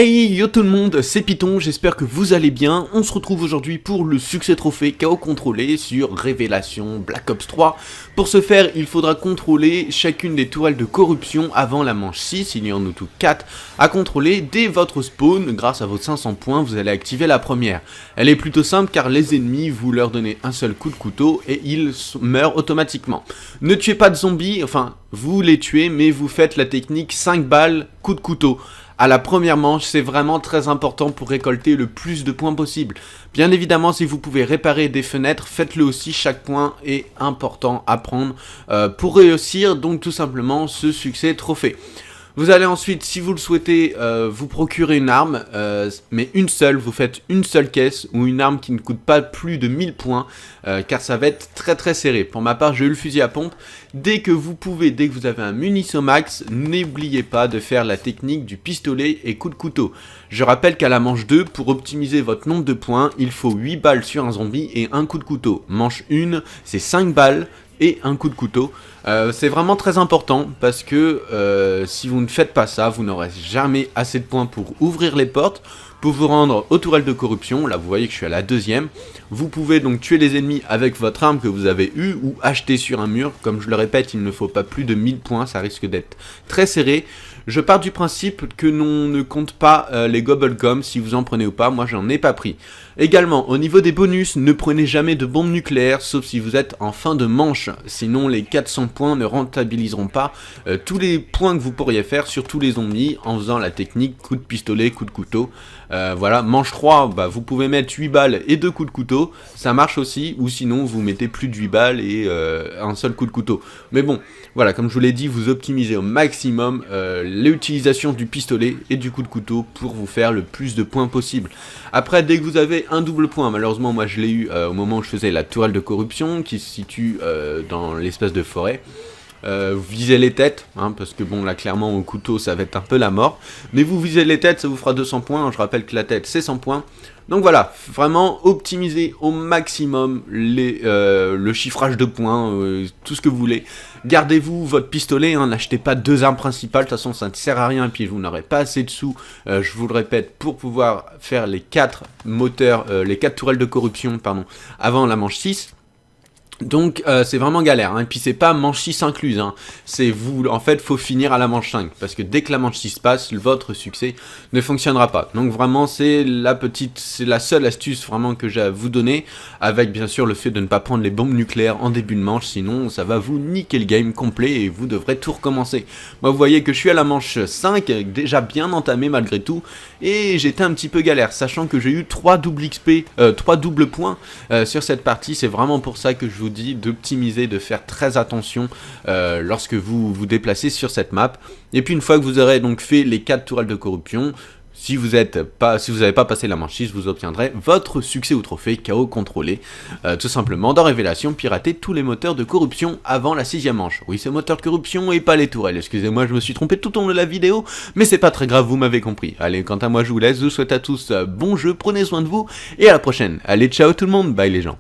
Hey yo tout le monde, c'est Python, j'espère que vous allez bien. On se retrouve aujourd'hui pour le succès trophée KO contrôlé sur Révélation Black Ops 3. Pour ce faire, il faudra contrôler chacune des tourelles de corruption avant la manche 6, il y en a tout 4 à contrôler. Dès votre spawn, grâce à vos 500 points, vous allez activer la première. Elle est plutôt simple car les ennemis, vous leur donnez un seul coup de couteau et ils meurent automatiquement. Ne tuez pas de zombies, enfin vous les tuez mais vous faites la technique 5 balles coup de couteau. À la première manche, c'est vraiment très important pour récolter le plus de points possible. Bien évidemment, si vous pouvez réparer des fenêtres, faites-le aussi, chaque point est important à prendre pour réussir donc tout simplement ce succès trophée. Vous allez ensuite, si vous le souhaitez, vous procurer une arme, mais une seule, vous faites une seule caisse ou une arme qui ne coûte pas plus de 1000 points, car ça va être très serré. Pour ma part, j'ai eu le fusil à pompe. Dès que vous pouvez, dès que vous avez un munition max, n'oubliez pas de faire la technique du pistolet et coup de couteau. Je rappelle qu'à la manche 2, pour optimiser votre nombre de points, il faut 8 balles sur un zombie et un coup de couteau. Manche 1, c'est 5 balles et un coup de couteau. C'est vraiment très important parce que si vous ne faites pas ça, vous n'aurez jamais assez de points pour ouvrir les portes, pour vous rendre aux tourelles de corruption. Là vous voyez que je suis à la deuxième. Vous pouvez donc tuer les ennemis avec votre arme que vous avez eue ou acheter sur un mur. Comme je le répète, il ne faut pas plus de 1000 points, ça risque d'être très serré. Je pars du principe que l'on ne compte pas les Gobblegum, si vous en prenez ou pas, moi j'en ai pas pris. Également, au niveau des bonus, ne prenez jamais de bombes nucléaires, sauf si vous êtes en fin de manche, sinon les 400 points ne rentabiliseront pas tous les points que vous pourriez faire sur tous les zombies en faisant la technique coup de pistolet, coup de couteau. Voilà, manche 3, bah, vous pouvez mettre 8 balles et 2 coups de couteau, ça marche aussi, ou sinon vous mettez plus de 8 balles et un seul coup de couteau. Mais bon, voilà, comme je vous l'ai dit, vous optimisez au maximum l'utilisation du pistolet et du coup de couteau pour vous faire le plus de points possible. Après, dès que vous avez un double point, malheureusement moi je l'ai eu au moment où je faisais la tourelle de corruption qui se situe dans l'espace de forêt. Visez les têtes, hein, parce que bon là clairement au couteau ça va être un peu la mort, mais vous visez les têtes, ça vous fera 200 points, je rappelle que la tête c'est 100 points, donc voilà, vraiment optimisez au maximum le chiffrage de points, tout ce que vous voulez. Gardez-vous votre pistolet, hein, n'achetez pas deux armes principales, de toute façon ça ne sert à rien, et puis vous n'aurez pas assez de sous, je vous le répète, pour pouvoir faire les 4 moteurs, les 4 tourelles de corruption, pardon, avant la manche 6. Donc c'est vraiment galère, hein. Et puis c'est pas manche 6 incluse, hein. C'est vous, en fait faut finir à la manche 5, parce que dès que la manche 6 passe, votre succès ne fonctionnera pas. Donc vraiment c'est la seule astuce vraiment que j'ai à vous donner, avec bien sûr le fait de ne pas prendre les bombes nucléaires en début de manche, sinon ça va vous niquer le game complet et vous devrez tout recommencer. Moi vous voyez que je suis à la manche 5, déjà bien entamé malgré tout, et j'étais un petit peu galère, sachant que j'ai eu 3 doubles XP, 3 doubles points sur cette partie, c'est vraiment pour ça que je vous dit d'optimiser, de faire très attention lorsque vous vous déplacez sur cette map. Et puis une fois que vous aurez donc fait les 4 tourelles de corruption, si vous n'avez pas passé la manche 6, vous obtiendrez votre succès ou trophée KO contrôlé, tout simplement dans Révélation, pirater tous les moteurs de corruption avant la 6ème manche. Oui, c'est moteur de corruption et pas les tourelles, excusez-moi, je me suis trompé tout au long de la vidéo, mais c'est pas très grave, vous m'avez compris. Allez, quant à moi je vous laisse, je vous souhaite à tous bon jeu, prenez soin de vous, et à la prochaine. Allez, ciao tout le monde, bye les gens.